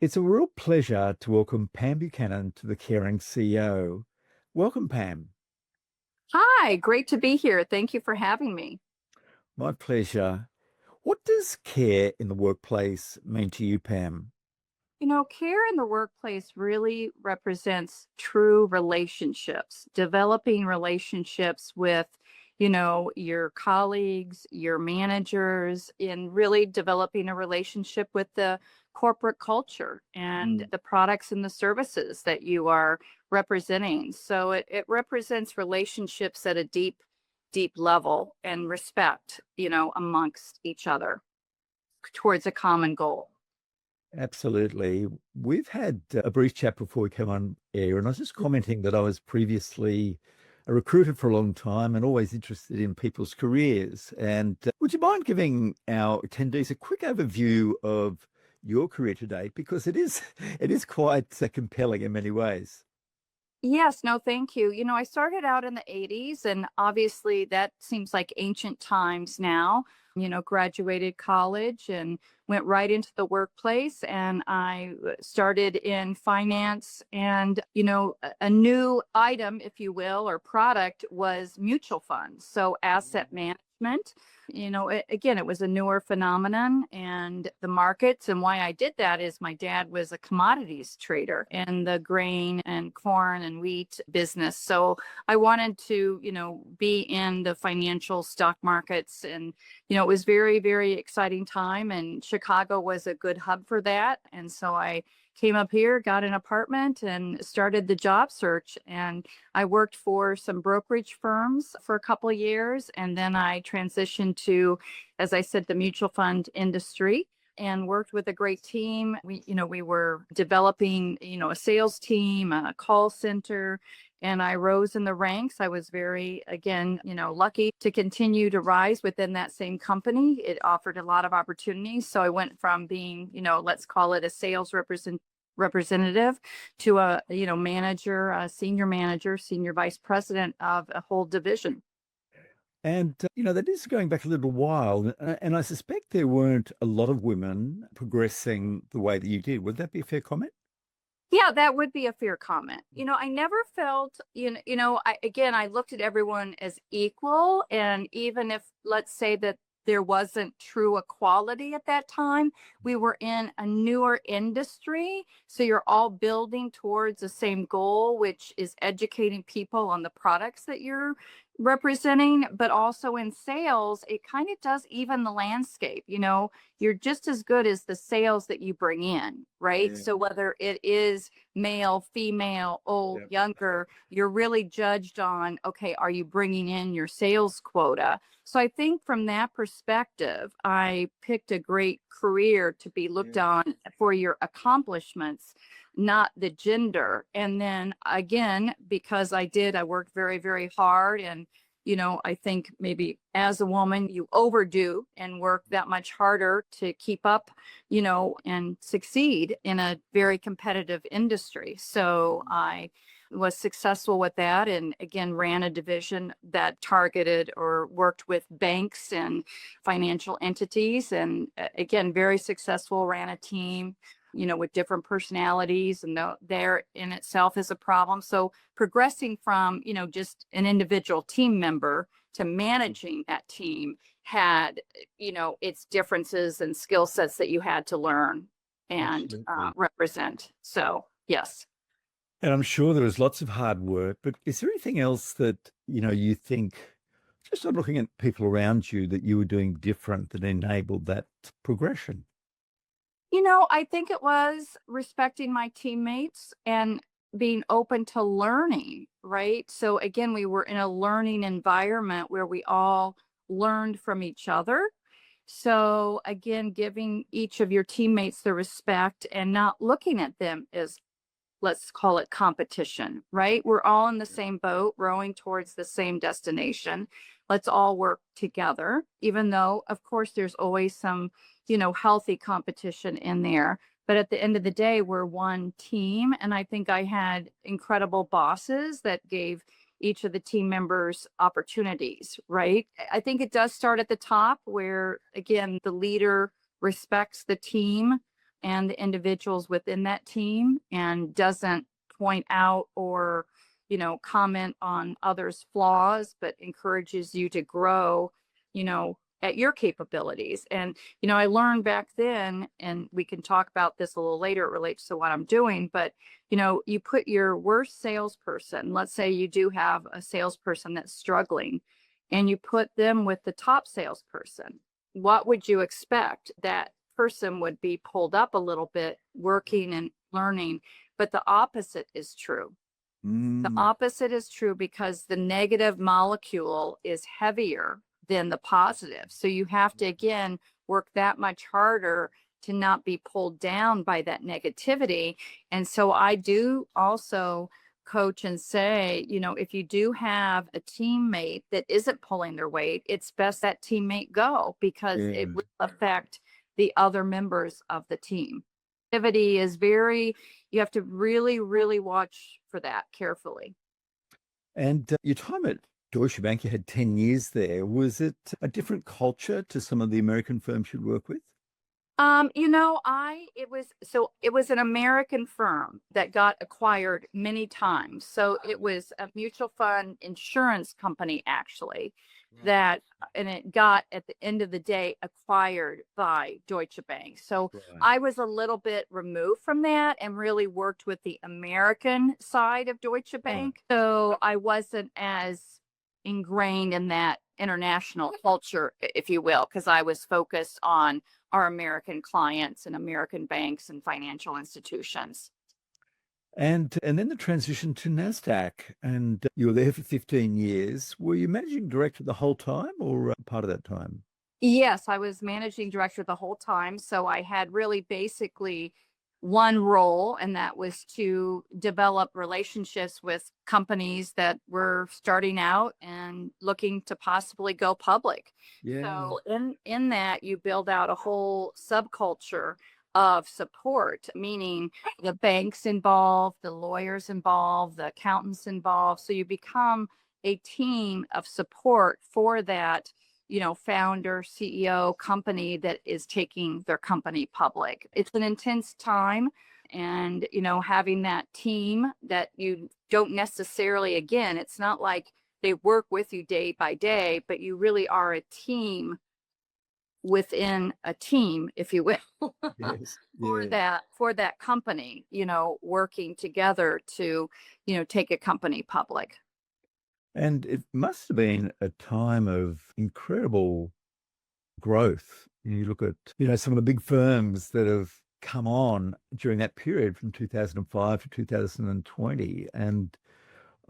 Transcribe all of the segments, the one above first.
It's a real pleasure to welcome Pam Buchanan to the Caring CEO. Welcome, Pam. Hi, great to be here. Thank you for having me. My pleasure. What does care in the workplace mean to you, Pam? Care in the workplace really represents true relationships, developing relationships with, your colleagues, your managers, and really developing a relationship with the corporate culture and Mm. the products and the services that you are representing. So it represents relationships at a deep level and respect, amongst each other towards a common goal. Absolutely. We've had a brief chat before we came on air, and I was just commenting that I was previously a recruiter for a long time and always interested in people's careers. And would you mind giving our attendees a quick overview of your career to date? Because it is quite compelling in many ways. Yes, no, thank you. I started out in the 80s, and obviously that seems like ancient times now. Graduated college and went right into the workplace. And I started in finance. And, a new item, if you will, or product was mutual funds. So asset management. Again, it was a newer phenomenon, and the markets. And why I did that is my dad was a commodities trader in the grain and corn and wheat business. So I wanted to, be in the financial stock markets. And, it was very, very exciting time. And Chicago was a good hub for that. And so I came up here, got an apartment, and started the job search. And I worked for some brokerage firms for a couple of years, and then I transitioned to, as I said, the mutual fund industry and worked with a great team. We were developing, a sales team, a call center, and I rose in the ranks. I was very, again, lucky to continue to rise within that same company. It offered a lot of opportunities. So I went from being, let's call it a sales representative to a manager, a senior manager, senior vice president of a whole division. And, that is going back a little while. And I suspect there weren't a lot of women progressing the way that you did. Would that be a fair comment? Yeah, that would be a fair comment. I never felt, I looked at everyone as equal. And even if, let's say that there wasn't true equality at that time, we were in a newer industry. So you're all building towards the same goal, which is educating people on the products that you're representing. But also in sales, it kind of does even the landscape. You're just as good as the sales that you bring in, right? Yeah. So whether it is male, female, old, Yep. younger, you're really judged on, okay, are you bringing in your sales quota? So I think from that perspective, I picked a great career to be looked Yeah. on for your accomplishments, not the gender. And then again, because I worked very, very hard. And I think maybe as a woman, you overdo and work that much harder to keep up, and succeed in a very competitive industry. So I was successful with that, and again ran a division that targeted or worked with banks and financial entities, and again very successful, ran a team with different personalities, and there in itself is a problem. So progressing from, just an individual team member to managing that team had, its differences and skill sets that you had to learn and Absolutely. represent. So, yes. And I'm sure there was lots of hard work, but is there anything else that, you think, just on looking at people around you, that you were doing different that enabled that progression? I think it was respecting my teammates and being open to learning, right? So again, we were in a learning environment where we all learned from each other. So again, giving each of your teammates the respect and not looking at them as, let's call it, competition, right? We're all in the same boat, rowing towards the same destination. Let's all work together, even though, of course, there's always some, healthy competition in there. But at the end of the day, we're one team. And I think I had incredible bosses that gave each of the team members opportunities, right? I think it does start at the top where, again, the leader respects the team and the individuals within that team and doesn't point out or, comment on others' flaws, but encourages you to grow, at your capabilities. And, I learned back then, and we can talk about this a little later, it relates to what I'm doing, but, you put your worst salesperson, let's say you do have a salesperson that's struggling, and you put them with the top salesperson. What would you expect? That person would be pulled up a little bit, working and learning, but the opposite is true. The opposite is true because the negative molecule is heavier than the positive. So you have to, again, work that much harder to not be pulled down by that negativity. And so I do also coach and say, if you do have a teammate that isn't pulling their weight, it's best that teammate go because it will affect the other members of the team. Activity is you have to really, really watch for that carefully. And your time at Deutsche Bank, you had 10 years there. Was it a different culture to some of the American firms you'd work with? It was an American firm that got acquired many times. So it was a mutual fund insurance company, actually, and it got at the end of the day acquired by Deutsche Bank. So I was a little bit removed from that and really worked with the American side of Deutsche Bank. So I wasn't as ingrained in that international culture, if you will, because I was focused on our American clients and American banks and financial institutions. And then the transition to Nasdaq, and you were there for 15 years. Were you managing director the whole time or part of that time? Yes, I was managing director the whole time. So I had really basically one role, and that was to develop relationships with companies that were starting out and looking to possibly go public. So in that, you build out a whole subculture of support, meaning the banks involved, the lawyers involved, the accountants involved. So you become a team of support for that founder, CEO company that is taking their company public. It's an intense time. And, having that team that you don't necessarily, again, it's not like they work with you day by day, but you really are a team within a team, if you will, for that company, working together to, take a company public. And it must have been a time of incredible growth. You look at, some of the big firms that have come on during that period from 2005 to 2020. And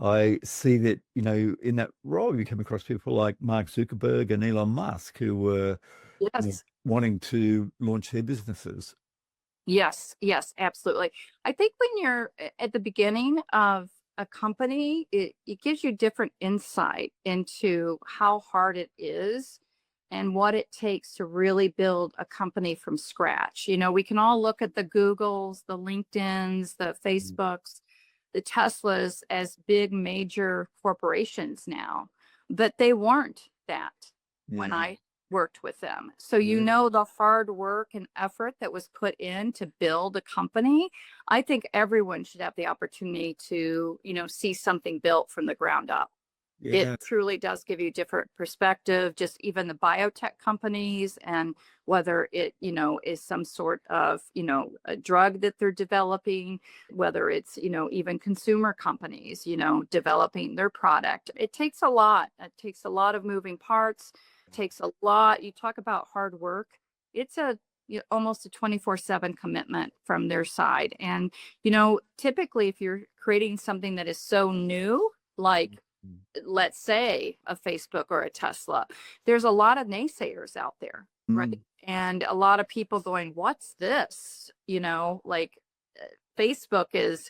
I see that, in that role, you come across people like Mark Zuckerberg and Elon Musk who were wanting to launch their businesses. Yes, absolutely. I think when you're at the beginning of a company, it gives you different insight into how hard it is and what it takes to really build a company from scratch. We can all look at the Googles, the LinkedIns, the Facebooks, the Teslas as big major corporations now, but they weren't that when I worked with them. So the hard work and effort that was put in to build a company. I think everyone should have the opportunity to, see something built from the ground up. It truly does give you different perspective, just even the biotech companies and whether it, is some sort of, a drug that they're developing, whether it's, even consumer companies, developing their product. It takes a lot. It takes a lot of moving parts. It takes a lot. You talk about hard work. It's almost a 24/7 commitment from their side. And, typically if you're creating something that is so new, like let's say a Facebook or a Tesla, there's a lot of naysayers out there, right? And a lot of people going, what's this? Facebook is,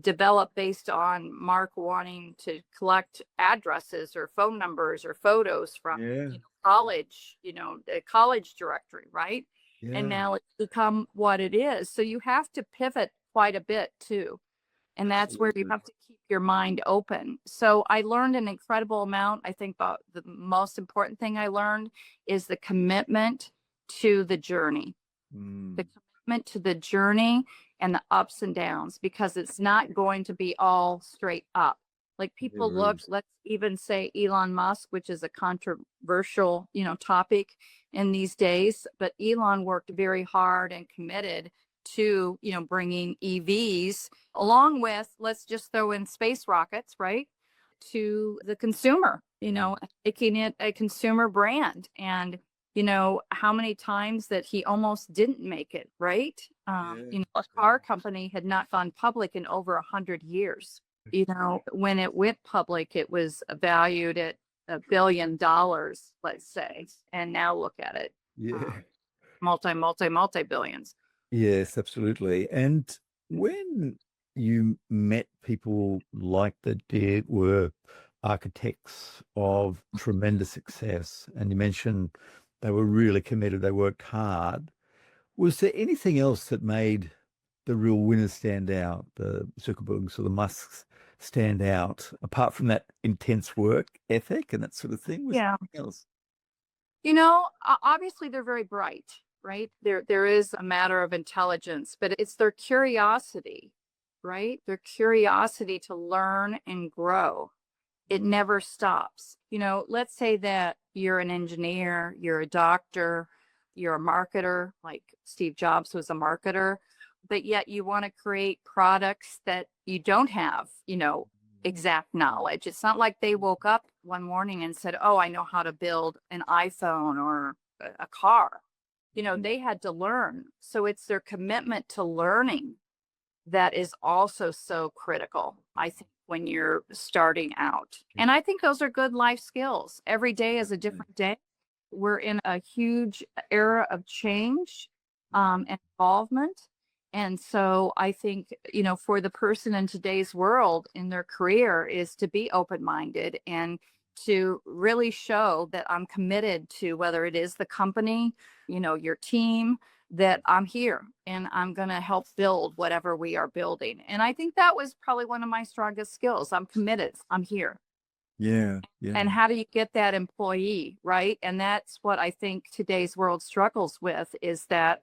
developed based on Mark wanting to collect addresses or phone numbers or photos from college, the college directory, right? And now it's become what it is. So you have to pivot quite a bit too. And that's where you have to keep your mind open. So I learned an incredible amount. I think about the most important thing I learned is the commitment to the journey. the commitment to the journey and the ups and downs, because it's not going to be all straight up. Like people Never look, is. let's even say Elon Musk, which is a controversial, topic in these days, but Elon worked very hard and committed to, bringing EVs along with, let's just throw in space rockets, right? To the consumer, making it a consumer brand. And how many times that he almost didn't make it, right? A car company had not gone public in over 100 years. When it went public, it was valued at $1 billion, let's say. And now look at it, Yeah. multi billions. Yes, absolutely. And when you met people like that were architects of tremendous success, and you mentioned they were really committed, they worked hard, was there anything else that made the real winners stand out, the Zuckerbergs or the Musks stand out, apart from that intense work ethic and that sort of thing? Was there Yeah. anything else? Obviously they're very bright, right? There is a matter of intelligence, but it's their curiosity, right? Their curiosity to learn and grow. It never stops. Let's say that you're an engineer, you're a doctor, you're a marketer, like Steve Jobs was a marketer, but yet you want to create products that you don't have, exact knowledge. It's not like they woke up one morning and said, oh, I know how to build an iPhone or a car. They had to learn. So it's their commitment to learning that is also so critical, I think, when you're starting out. And I think those are good life skills. Every day is a different day. We're in a huge era of change and involvement. And so I think, for the person in today's world in their career is to be open-minded and to really show that I'm committed to, whether it is the company, your team, that I'm here and I'm going to help build whatever we are building. And I think that was probably one of my strongest skills. I'm committed. I'm here. Yeah. And how do you get that employee, right? And that's what I think today's world struggles with, is that,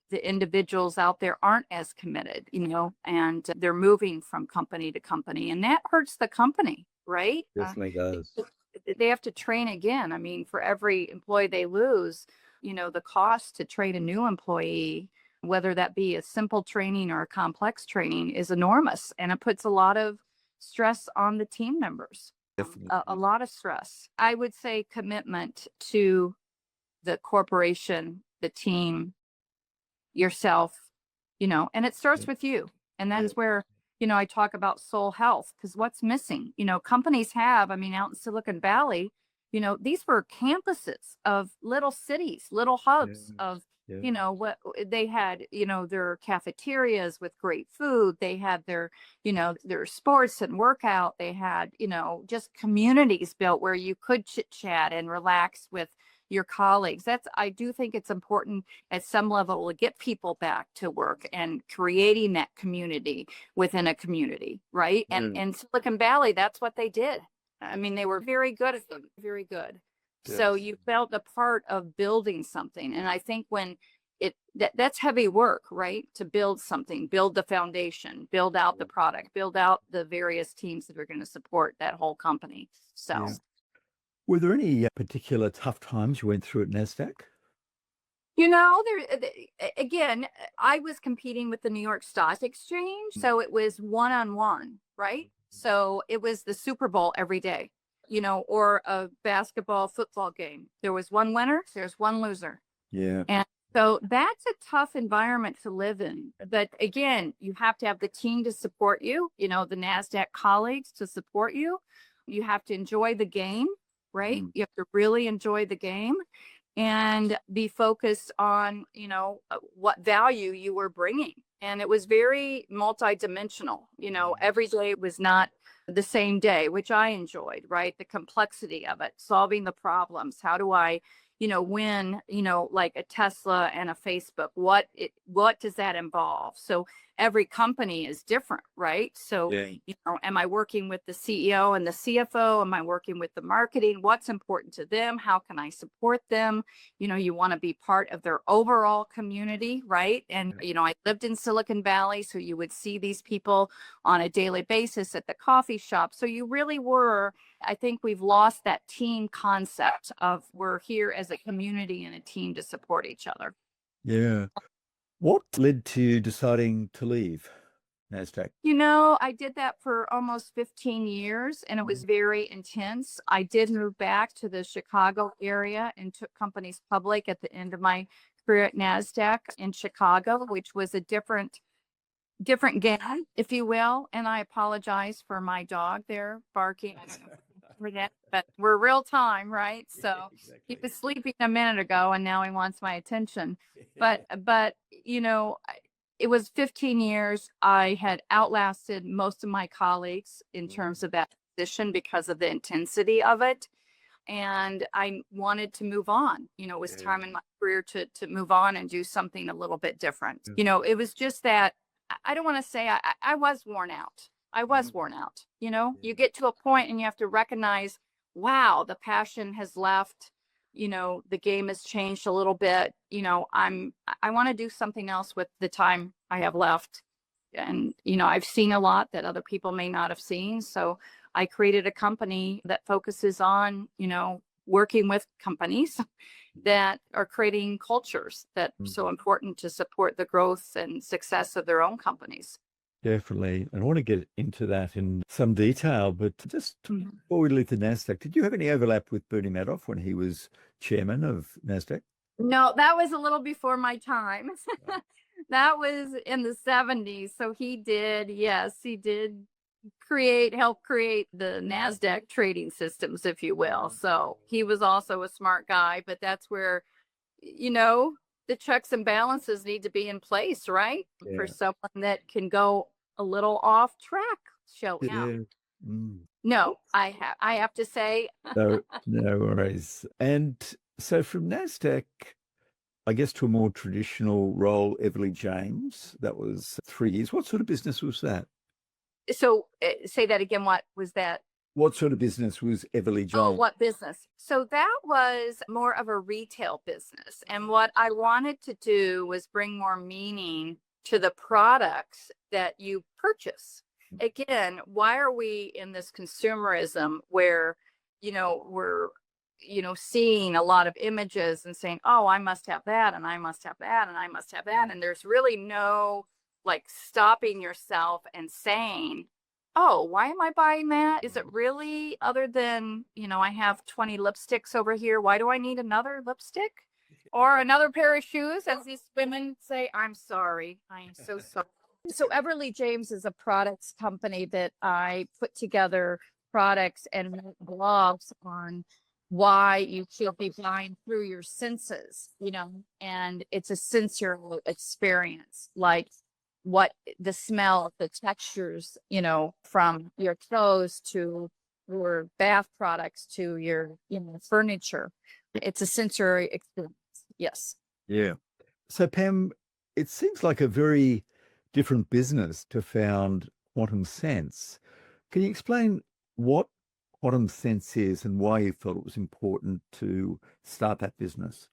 the individuals out there aren't as committed, and they're moving from company to company, and that hurts the company, right? Definitely does. They have to train again. I mean, for every employee they lose, the cost to train a new employee, whether that be a simple training or a complex training, is enormous. And it puts a lot of stress on the team members, Definitely. a lot of stress. I would say commitment to the corporation, the team, yourself, and it starts with you. And that's where, I talk about soul health, because what's missing, companies have, out in Silicon Valley, these were campuses of little cities, little hubs of, what they had, their cafeterias with great food. They had their, their sports and workout. They had, just communities built where you could chit chat and relax with your colleagues. I do think it's important at some level to get people back to work and creating that community within a community, right? And Silicon Valley, that's what they did. They were very good at them, very good. Yes. So you felt a part of building something. And I think when that's heavy work, right? To build something, build the foundation, build out the product, build out the various teams that are going to support that whole company. So. Yeah. Were there any particular tough times you went through at NASDAQ? Again, I was competing with the New York Stock Exchange. So it was one-on-one, right? So it was the Super Bowl every day, or a basketball, football game. There was one winner, there's one loser. Yeah. And so that's a tough environment to live in. But again, you have to have the team to support you, the NASDAQ colleagues to support you. You have to enjoy the game, right? You have to really enjoy the game and be focused on, what value you were bringing. And it was very multidimensional. Every day was not the same day, which I enjoyed, right? The complexity of it, solving the problems. How do I, when, like a Tesla and a Facebook, what does that involve? So every company is different, right? So, Yeah. am I working with the CEO and the CFO? Am I working with the marketing? What's important to them? How can I support them? You want to be part of their overall community, right? And, I lived in Silicon Valley, so you would see these people on a daily basis at the coffee shop. So you really were, I think we've lost that team concept of we're here as a community and a team to support each other. Yeah. What led to you deciding to leave NASDAQ? I did that for almost 15 years and it was very intense. I did move back to the Chicago area and took companies public at the end of my career at NASDAQ in Chicago, which was a different game, if you will. And I apologize for my dog there barking. I don't know for that, but we're real time, right? So he was sleeping a minute ago and now he wants my attention. But it was 15 years. I had outlasted most of my colleagues in terms of that position because of the intensity of it. And I wanted to move on. It was time in my career to move on and do something a little bit different. It was just that I don't want to say I was worn out. I was worn out. You get to a point and you have to recognize, wow, the passion has left. The game has changed a little bit. I want to do something else with the time I have left. And, I've seen a lot that other people may not have seen. So I created a company that focuses on, working with companies that are creating cultures that are so important to support the growth and success of their own companies. Definitely. And I want to get into that in some detail, but just before we leave the NASDAQ, did you have any overlap with Bernie Madoff when he was chairman of NASDAQ? No, that was a little before my time. That was in the 70s. So he did help create the NASDAQ trading systems, if you will. So he was also a smart guy, but that's where, the checks and balances need to be in place, right? Yeah. For someone that can go a little off track. No, I have to say, No worries. And so from NASDAQ, I guess to a more traditional role, Everly James, that was 3 years. What sort of business was that? so say that again. What was that? What sort of business was Everly James? Oh, what business? So that was more of a retail business. And what I wanted to do was bring more meaning to the products that you purchase. Again, why are we in this consumerism where, we're, seeing a lot of images and saying, oh, I must have that and I must have that and I must have that. And there's really no like stopping yourself and saying, oh, why am I buying that? Is it really other than, I have 20 lipsticks over here. Why do I need another lipstick or another pair of shoes? As these women say, I'm sorry. I am so sorry. So Everly James is a products company that I put together products and blogs on why you should be buying through your senses, and it's a sensory experience, like what the smell, the textures, from your clothes to your bath products to your, furniture. It's a sensory experience. Yes. Yeah. So Pam, it seems like a very different business to found Quantum Sense. Can you explain what Quantum Sense is and why you felt it was important to start that business?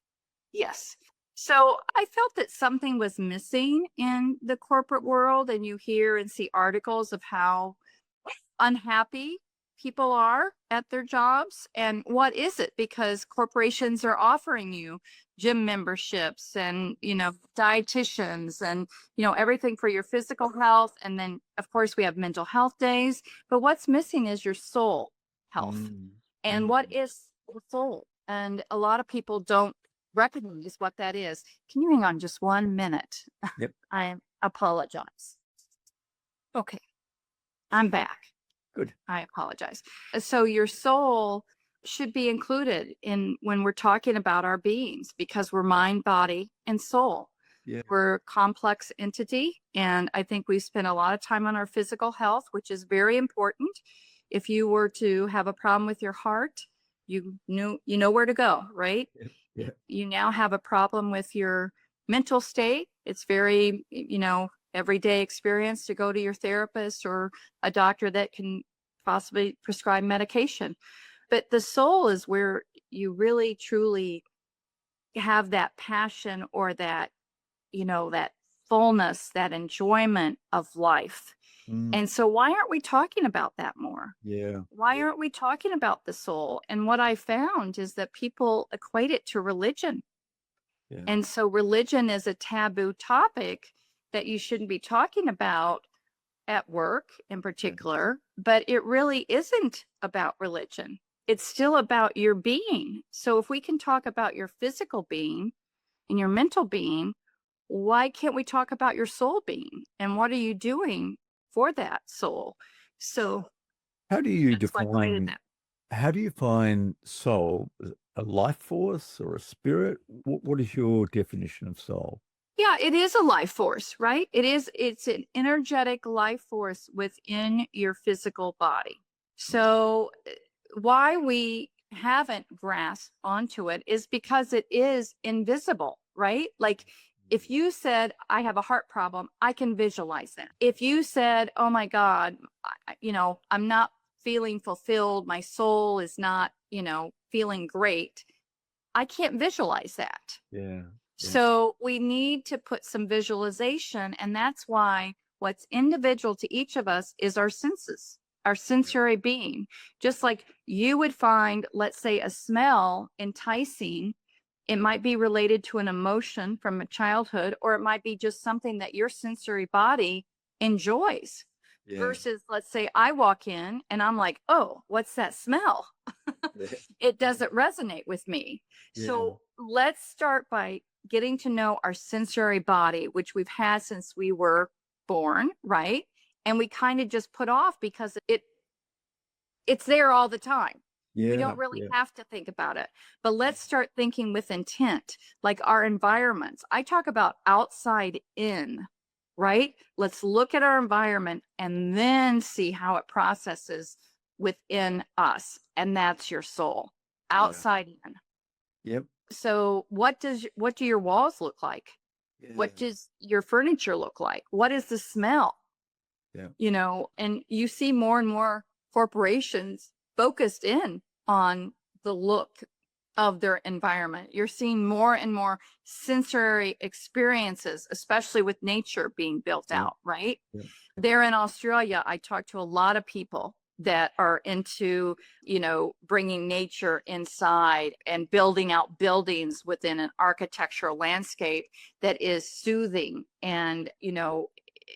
Yes. So I felt that something was missing in the corporate world, and you hear and see articles of how unhappy people are at their jobs. And what is it? Because corporations are offering you gym memberships and, dietitians and, everything for your physical health. And then, of course, we have mental health days. But what's missing is your soul health. And what is the soul? And a lot of people don't recognize what that is. Can you hang on just 1 minute? Yep. I apologize. Okay, I'm back. Good. I apologize. So your soul should be included in when we're talking about our beings, because we're mind, body, and soul. Yeah. We're a complex entity. And I think we spend a lot of time on our physical health, which is very important. If you were to have a problem with your heart, you know where to go, right? Yep. Yeah. You now have a problem with your mental state. It's very, everyday experience to go to your therapist or a doctor that can possibly prescribe medication. But the soul is where you really truly have that passion or that, that fullness, that enjoyment of life. Mm, And so why aren't we talking about that more? yeah. Why aren't we talking about the soul? And what I found is that people equate it to religion. Yeah. And so religion is a taboo topic that you shouldn't be talking about at work in Yeah. particular, but it really isn't about religion. It's still about your being. So if we can talk about your physical being and your mental being, why can't we talk about your soul being? And what are you doing for that soul? So How do you that's why I created define, that. how do you find soul? Is it a life force or a spirit? What is your definition of soul? Yeah, it is a life force, right? It's an energetic life force within your physical body. So why we haven't grasped onto it is because it is invisible, right? Like if you said, I have a heart problem, I can visualize that. If you said, oh my God, I'm not feeling fulfilled, my soul is not, feeling great, I can't visualize that. Yeah. Yeah. So we need to put some visualization, and that's why what's individual to each of us is our senses, our sensory being. Just like you would find, let's say, a smell enticing, it might be related to an emotion from a childhood, or it might be just something that your sensory body enjoys. Yeah. Versus, let's say, I walk in and I'm like, oh, what's that smell? Yeah. It doesn't resonate with me. Yeah. So let's start by getting to know our sensory body, which we've had since we were born, right? And we kind of just put off because it's there all the time. We Yeah. don't really Yeah. have to think about it. But let's start thinking with intent, like our environments. I talk about outside in, right? Let's look at our environment and then see how it processes within us. And that's your soul, Yeah. outside in. Yep. So what do your walls look like? Yeah. What does your furniture look like? What is the smell? Yeah. And you see more and more corporations focused in on the look of their environment. You're seeing more and more sensory experiences, especially with nature being built Yeah. out, right? Yeah. There in Australia, I talked to a lot of people that are into, bringing nature inside and building out buildings within an architectural landscape that is soothing and,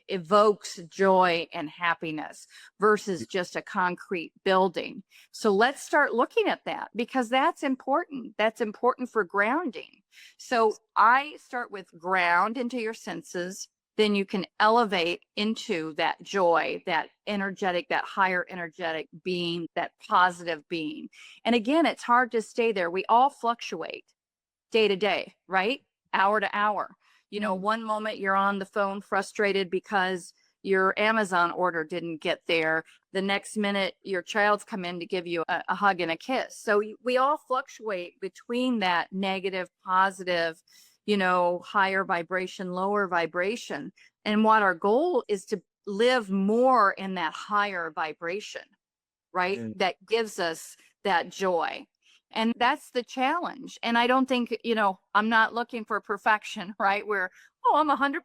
evokes joy and happiness versus just a concrete building. So let's start looking at that because that's important. That's important for grounding. So I start with ground into your senses, then you can elevate into that joy, that energetic, that higher energetic being, that positive being. And again, it's hard to stay there. We all fluctuate day to day, right? Hour to hour. Mm. One moment you're on the phone frustrated because your Amazon order didn't get there. The next minute, your child's come in to give you a hug and a kiss. So we all fluctuate between that negative, positive, higher vibration, lower vibration. And what our goal is to live more in that higher vibration, right? Yeah. That gives us that joy. And that's the challenge. And I don't think, I'm not looking for perfection, right? Where, oh, I'm 100%,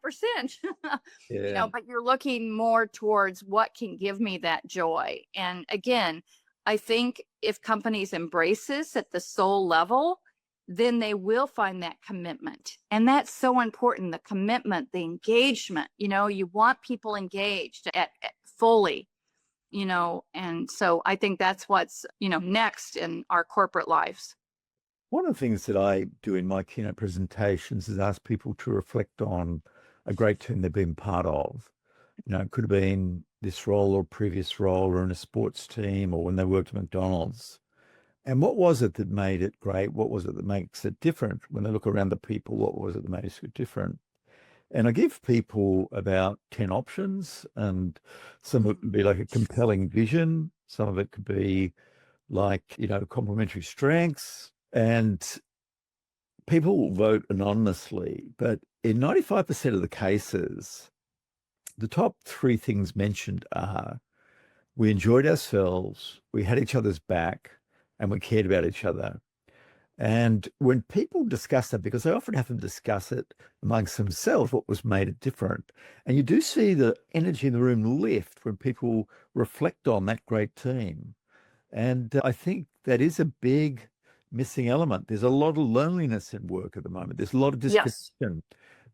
Yeah. but you're looking more towards what can give me that joy. And again, I think if companies embrace this at the soul level, then they will find that commitment. And that's so important, the commitment, the engagement. You want people engaged at fully, and so I think that's what's, next in our corporate lives. One of the things that I do in my keynote presentations is ask people to reflect on a great team they've been part of. It could have been this role or previous role or in a sports team or when they worked at McDonald's. And what was it that made it great? What was it that makes it different? When they look around the people, what was it that made it different? And I give people about 10 options, and some of it could be like a compelling vision. Some of it could be like, complementary strengths. And people vote anonymously, but in 95% of the cases, the top three things mentioned are we enjoyed ourselves, we had each other's back, and we cared about each other. And when people discuss that, because they often have them discuss it amongst themselves, what was made it different. And you do see the energy in the room lift when people reflect on that great team. And I think that is a big missing element. There's a lot of loneliness in work at the moment. There's a lot of Yes. disconnection.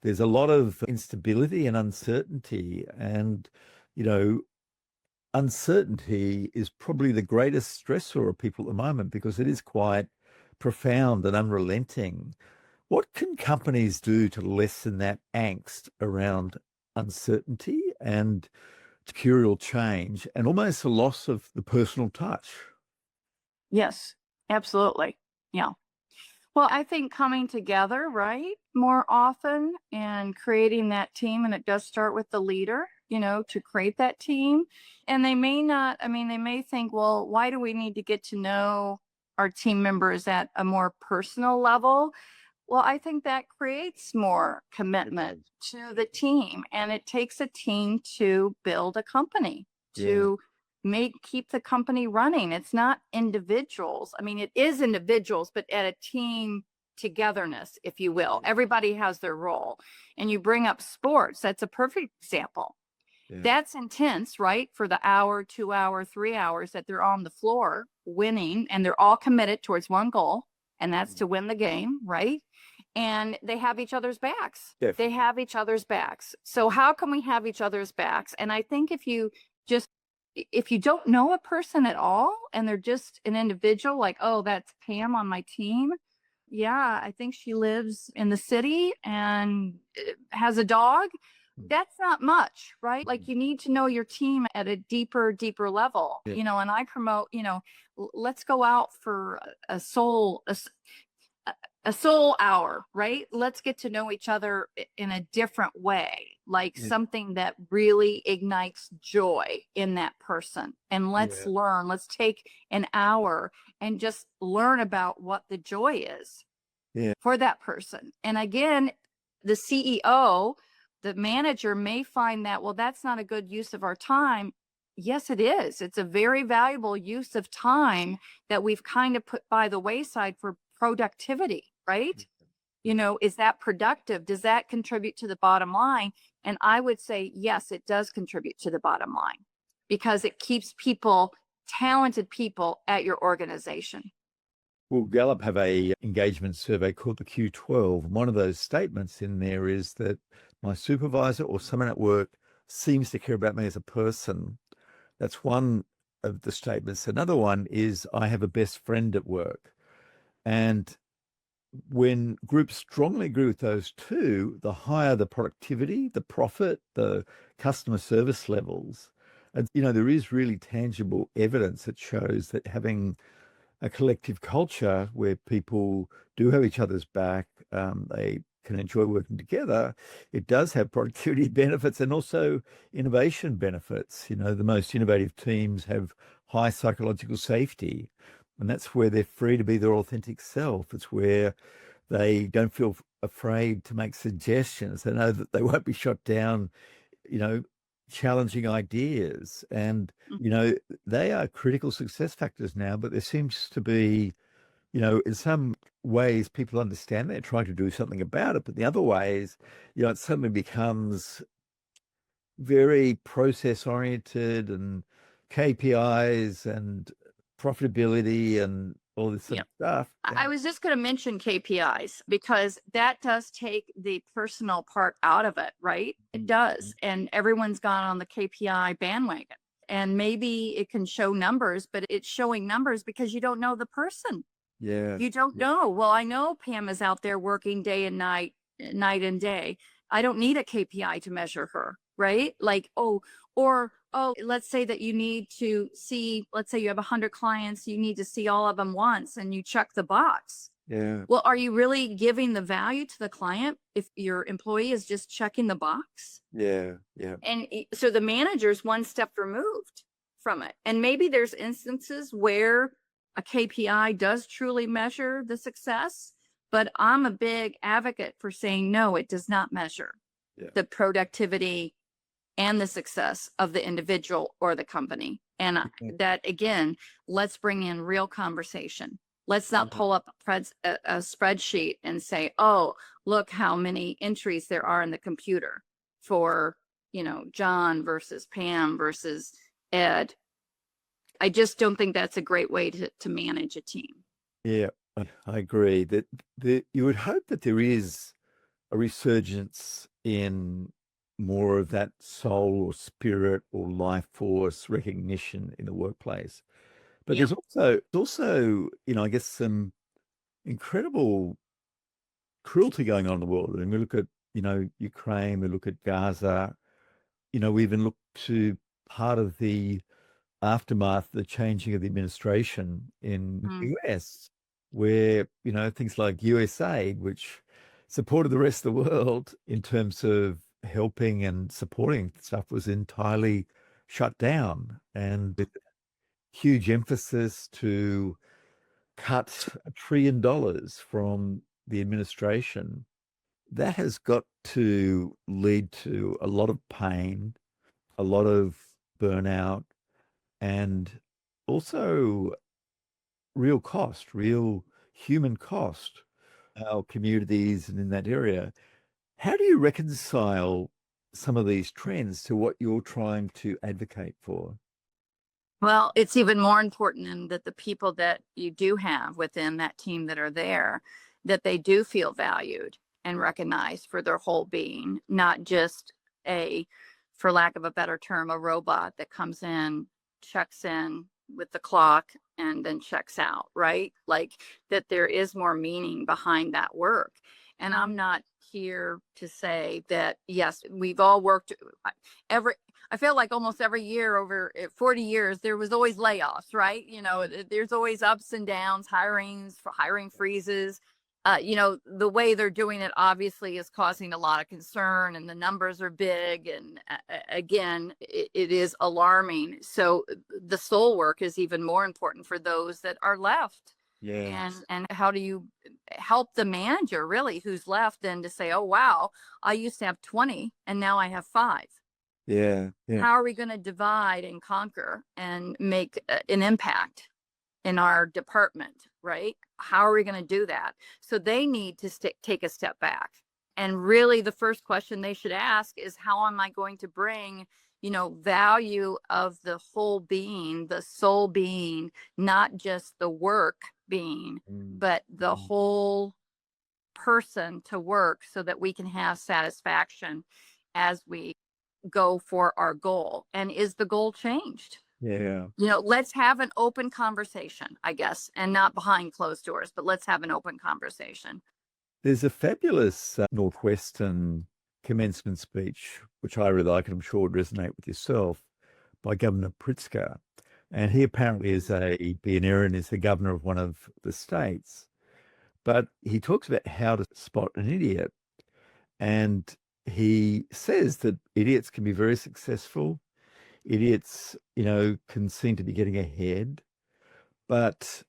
There's a lot of instability and uncertainty. And, you know, uncertainty is probably the greatest stressor of people at the moment because it is quite profound and unrelenting. What can companies do to lessen that angst around uncertainty and mercurial change and almost a loss of the personal touch? Yes, absolutely. Yeah. Well, I think coming together, right, more often and creating that team, and it does start with the leader, to create that team. And they may not, I mean, they may think, well, why do we need to get to know our team members at a more personal level? Well, I think that creates more commitment to the team, and it takes a team to build a company, Yeah. to keep the company running. It's not individuals. I mean, it is individuals, but at a team togetherness, if you will. Everybody has their role. And you bring up sports. That's a perfect example. Yeah. That's intense, right? For the hour, 2 hour, 3 hours that they're on the floor winning, and they're all committed towards one goal, and that's to win the game, right? And they have each other's backs. Definitely. They have each other's backs. So how can we have each other's backs? And I think if you don't know a person at all and they're just an individual, like, oh, that's Pam on my team. Yeah, I think she lives in the city and has a dog. That's not much, right? Like, you need to know your team at a deeper level, Yeah. and I promote, let's go out for a soul hour, right? Let's get to know each other in a different way, like Yeah. something that really ignites joy in that person. And let's learn, let's take an hour and just learn about what the joy is for that person. And again, the CEO, the manager may find that, well, that's not a good use of our time. Yes, it is. It's a very valuable use of time that we've kind of put by the wayside for productivity, right? Is that productive? Does that contribute to the bottom line? And I would say, yes, it does contribute to the bottom line because it keeps talented people at your organization. Well, Gallup have a engagement survey called the Q12. One of those statements in there is that my supervisor or someone at work seems to care about me as a person. That's one of the statements. Another one is I have a best friend at work. And when groups strongly agree with those two, the higher the productivity, the profit, the customer service levels. And, there is really tangible evidence that shows that having a collective culture where people do have each other's back, they can enjoy working together, it does have productivity benefits and also innovation benefits. The most innovative teams have high psychological safety, and that's where they're free to be their authentic self. It's where they don't feel afraid to make suggestions. They know that they won't be shot down, challenging ideas. And, they are critical success factors now, but there seems to be, in some ways people understand they're trying to do something about it, but the other ways, it suddenly becomes very process oriented and KPIs and profitability and all this sort of stuff. I was just going to mention KPIs because that does take the personal part out of it, right? It does. And everyone's gone on the KPI bandwagon. And maybe it can show numbers, but it's showing numbers because you don't know the person. Yeah. You don't know. Well, I know Pam is out there working day and night and day. I don't need a KPI to measure her, right? Like, let's say that you need to see, let's say you have 100 clients, you need to see all of them once and you check the box. Yeah. Well, are you really giving the value to the client if your employee is just checking the box? Yeah. Yeah. And so the manager's one step removed from it. And maybe there's instances where a KPI does truly measure the success, But I'm a big advocate for saying, no, it does not measure the productivity and the success of the individual or the company. And that, again, let's bring in real conversation. Let's not pull up a spreadsheet and say, oh, look how many entries there are in the computer for, John versus Pam versus Ed. I just don't think that's a great way to manage a team. Yeah, I agree that you would hope that there is a resurgence in more of that soul or spirit or life force recognition in the workplace. But Yeah. there's also, I guess some incredible cruelty going on in the world. And we look at, Ukraine, we look at Gaza, we even look to part of the aftermath, the changing of the administration in the US, where, things like USAID, which supported the rest of the world in terms of helping and supporting stuff, was entirely shut down. And with huge emphasis to cut $1 trillion from the administration, that has got to lead to a lot of pain, a lot of burnout, and also real cost, real human cost, our communities and in that area. How do you reconcile some of these trends to what you're trying to advocate for? Well, it's even more important in that the people that you do have within that team that are there, that they do feel valued and recognized for their whole being, not just for lack of a better term, a robot that comes in, checks in with the clock, and then checks out, right? Like that there is more meaning behind that work. And I'm not here to say that, yes, we've all worked I feel like almost every year over 40 years, there was always layoffs, right? There's always ups and downs, hiring freezes. The way they're doing it obviously is causing a lot of concern, and the numbers are big. And again, it is alarming. So the soul work is even more important for those that are left. Yeah. And how do you help the manager really who's left then to say, oh, wow, I used to have 20 and now I have 5. Yeah. How are we going to divide and conquer and make an impact in our department, right? How are we going to do that? So they need to take a step back. And really the first question they should ask is, how am I going to bring, value of the whole being, the soul being, not just the work being, but the whole person to work, so that we can have satisfaction as we go for our goal. And is the goal changed? Yeah. Let's have an open conversation, I guess, and not behind closed doors, but let's have an open conversation. There's a fabulous Northwestern commencement speech, which I really like, and I'm sure would resonate with yourself, by Governor Pritzker. And he apparently is a billionaire and is the governor of one of the states. But he talks about how to spot an idiot. And he says that idiots can be very successful. Idiots, can seem to be getting ahead. But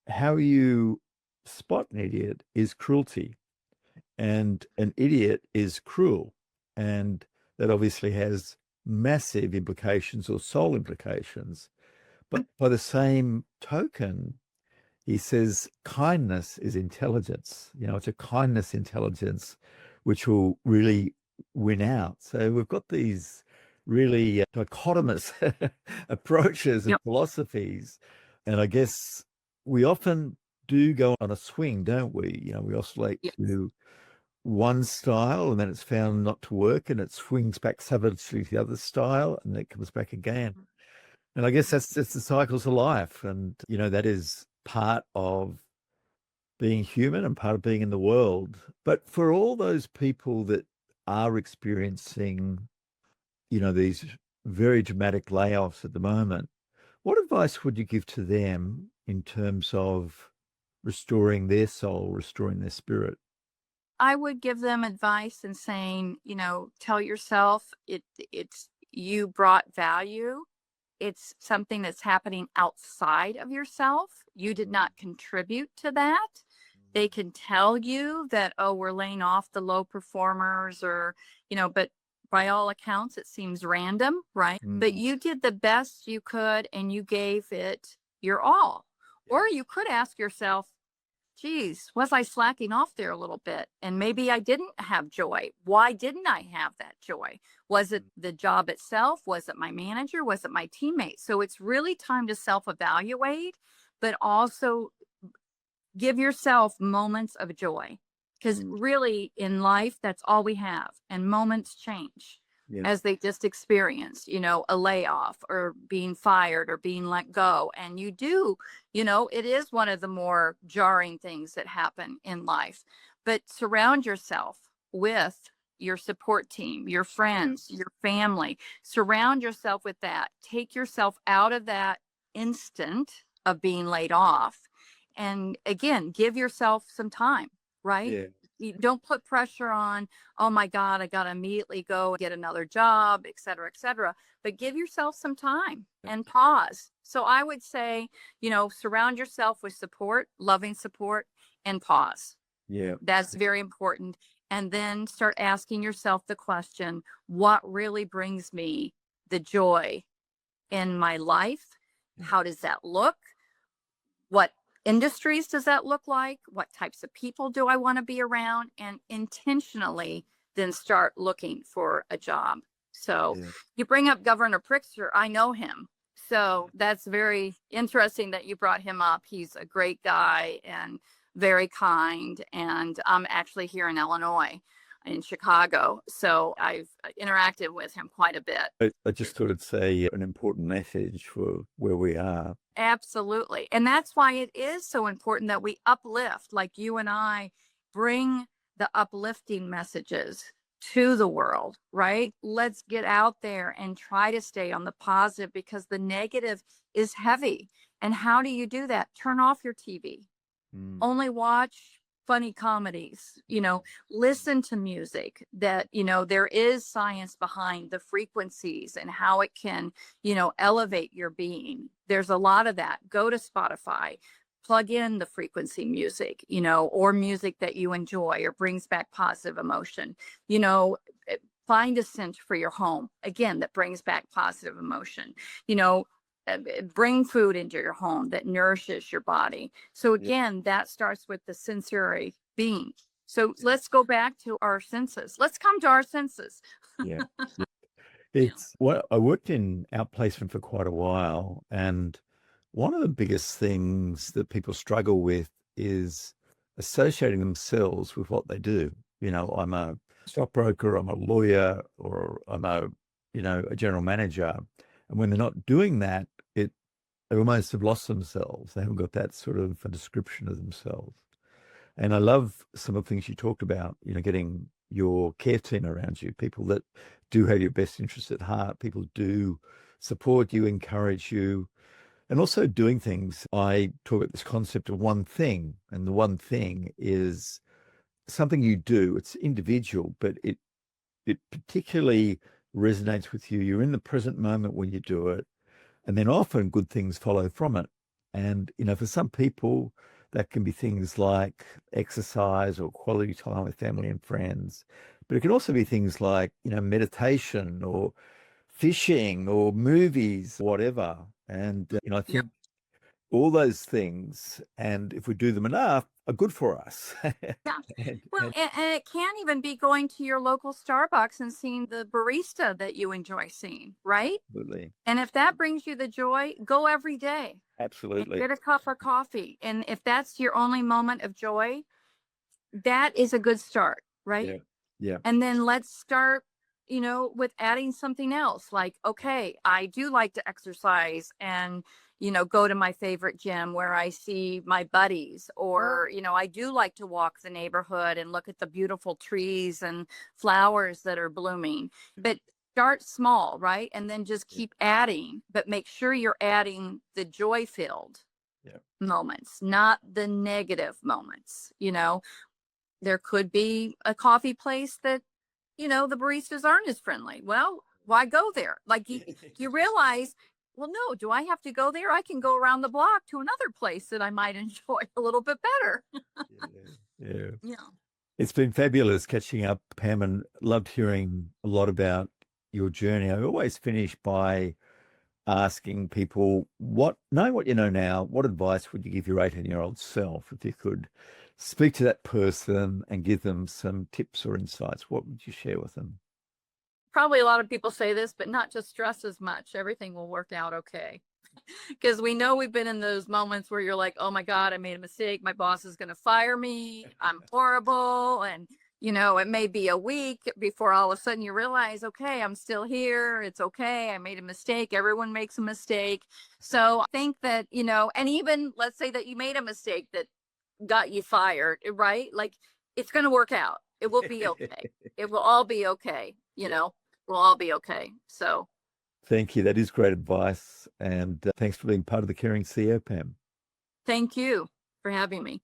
how you spot an idiot is cruelty. And an idiot is cruel. And that obviously has massive implications or soul implications. But by the same token, he says kindness is intelligence. It's a kindness intelligence which will really win out. So we've got these really dichotomous approaches and philosophies. And I guess we often do go on a swing, don't we? We oscillate to one style, and then it's found not to work, and it swings back savagely to the other style, and then it comes back again. And I guess that's the cycles of life. And, that is part of being human and part of being in the world. But for all those people that are experiencing, these very dramatic layoffs at the moment, what advice would you give to them in terms of restoring their soul, restoring their spirit? I would give them advice and saying, tell yourself it's you brought value. It's something that's happening outside of yourself. You did not contribute to that. they can tell you that, oh, we're laying off the low performers, or, but by all accounts, it seems random, right? But Mm. you did the best you could and you gave it your all. Yeah. Or you could ask yourself, geez, was I slacking off there a little bit? And maybe I didn't have joy. Why didn't I have that joy? Was it the job itself? Was it my manager? Was it my teammates? So it's really time to self evaluate, but also give yourself moments of joy, because Mm. really in life, that's all we have. And moments change Yeah. as they just experience, a layoff or being fired or being let go. And you do, it is one of the more jarring things that happen in life. But surround yourself with your support team, your friends, your family. Surround yourself with that. Take yourself out of that instant of being laid off. And again, give yourself some time, right? Yeah. You don't put pressure on, oh my God, I got to immediately go and get another job, et cetera, et cetera. But give yourself some time and pause. So I would say, surround yourself with support, loving support, and pause. Yeah. That's very important. And then start asking yourself the question, what really brings me the joy in my life? How does that look? What industries does that look like? What types of people do I want to be around? And intentionally then start looking for a job. So Yeah. you bring up Governor Pritzker. I know him. So that's very interesting that you brought him up. He's a great guy and very kind. And I'm actually here in Illinois, in Chicago. So I've interacted with him quite a bit. I just thought it'd say an important message for where we are. Absolutely. And that's why it is so important that we uplift, like you and I bring the uplifting messages to the world, right? Let's get out there and try to stay on the positive, because the negative is heavy. And how do you do that? Turn off your TV. Mm. Only watch funny comedies, listen to music that, there is science behind the frequencies and how it can, elevate your being. There's a lot of that. Go to Spotify, plug in the frequency music, or music that you enjoy or brings back positive emotion, you know, find a scent for your home, again, that brings back positive emotion, bring food into your home that nourishes your body. So Yeah. again, that starts with the sensory being. So let's go back to our senses. Let's come to our senses. Yeah. It's well, I worked in outplacement for quite a while, and one of the biggest things that people struggle with is associating themselves with what they do. I'm a stockbroker, I'm a lawyer, or I'm a general manager. And when they're not doing that, they almost have lost themselves. They haven't got that sort of a description of themselves. And I love some of the things you talked about, getting your care team around you, people that do have your best interests at heart, people do support you, encourage you, and also doing things. I talk about this concept of one thing, and the one thing is something you do. It's individual, but it particularly resonates with you. You're in the present moment when you do it, and then often good things follow from it. And, for some people, that can be things like exercise or quality time with family and friends. But it can also be things like, meditation or fishing or movies, whatever. And, I Yep. think all those things, and if we do them enough, are good for us. Yeah. and, Well, and and it can even be going to your local Starbucks and seeing the barista that you enjoy seeing, right? absolutely, And if that brings you the joy, go every day and absolutely. get a cup of coffee. And if that's your only moment of joy, that is a good start, right? Yeah. Yeah. And then let's start, with adding something else. Like, okay, I do like to exercise and, go to my favorite gym where I see my buddies, or, I do like to walk the neighborhood and look at the beautiful trees and flowers that are blooming. But start small, right? And then just keep adding, but make sure you're adding the joy filled Yeah. moments, not the negative moments. There could be a coffee place that, the baristas aren't as friendly. Well, why go there? Like you realize well, no, do I have to go there? I can go around the block to another place that I might enjoy a little bit better. Yeah. Yeah. It's been fabulous catching up, Pam, and loved hearing a lot about your journey. I always finish by asking people, knowing what you know now, what advice would you give your 18-year-old self if you could speak to that person and give them some tips or insights? What would you share with them? Probably a lot of people say this, but not just stress as much. Everything will work out okay. Because we know we've been in those moments where you're like, oh my God, I made a mistake. My boss is going to fire me. I'm horrible. And, it may be a week before all of a sudden you realize, okay, I'm still here. It's okay. I made a mistake. Everyone makes a mistake. So I think that, and even let's say that you made a mistake that got you fired, right? Like it's going to work out. It will be okay. It will all be okay. We'll all be okay. So Thank you. That is great advice. And thanks for being part of the Caring CEO, Pam. thank you for having me.